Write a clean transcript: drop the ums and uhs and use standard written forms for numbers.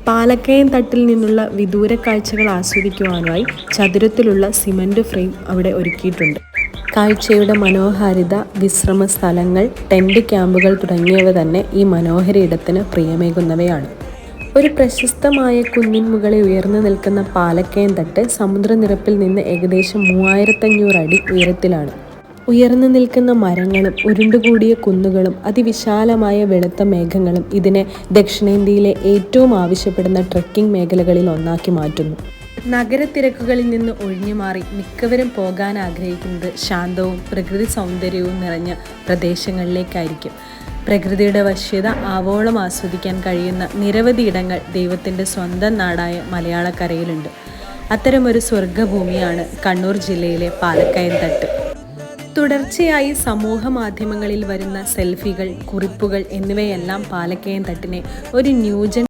പാലക്കയം തട്ടിൽ നിന്നുള്ള വിദൂര കാഴ്ചകൾ ആസ്വദിക്കുവാനായി ചതുരത്തിലുള്ള സിമന്റ് ഫ്രെയിം അവിടെ ഒരുക്കിയിട്ടുണ്ട്. കാഴ്ചയുടെ മനോഹാരിത, വിശ്രമ സ്ഥലങ്ങൾ, ടെന്റ് ക്യാമ്പുകൾ തുടങ്ങിയവ തന്നെ ഈ മനോഹര ഇടത്തിന് പ്രിയമേകുന്നവയാണ്. ഒരു പ്രശസ്തമായ കുന്നിൻ മുകളിൽ ഉയർന്നു നിൽക്കുന്ന പാലക്കയം തട്ട് സമുദ്രനിരപ്പിൽ നിന്ന് ഏകദേശം 3500 അടി ഉയരത്തിലാണ്. ഉയർന്നു നിൽക്കുന്ന മരങ്ങളും ഉരുണ്ടുകൂടിയ കുന്നുകളും അതിവിശാലമായ വെളുത്ത മേഘങ്ങളും ഇതിനെ ദക്ഷിണേന്ത്യയിലെ ഏറ്റവും ആവശ്യപ്പെടുന്ന ട്രെക്കിംഗ് മേഖലകളിൽ ഒന്നാക്കി മാറ്റുന്നു. നഗരത്തിരക്കുകളിൽ നിന്ന് ഒഴിഞ്ഞുമാറി മിക്കവരും പോകാൻ ആഗ്രഹിക്കുന്നത് ശാന്തവും പ്രകൃതി സൗന്ദര്യവും നിറഞ്ഞ പ്രദേശങ്ങളിലേക്കായിരിക്കും. പ്രകൃതിയുടെ വശ്യത ആവോളം ആസ്വദിക്കാൻ കഴിയുന്ന നിരവധി ഇടങ്ങൾ ദൈവത്തിൻ്റെ സ്വന്തം നാടായ മലയാളക്കരയിലുണ്ട്. അത്തരമൊരു സ്വർഗഭൂമിയാണ് കണ്ണൂർ ജില്ലയിലെ പാലക്കയം തട്ട്. തുടർച്ചയായി സമൂഹ മാധ്യമങ്ങളിൽ വരുന്ന സെൽഫികൾ, കുറിപ്പുകൾ എന്നിവയെല്ലാം പാലക്കയം തട്ടിനെ ഒരു ന്യൂജൻ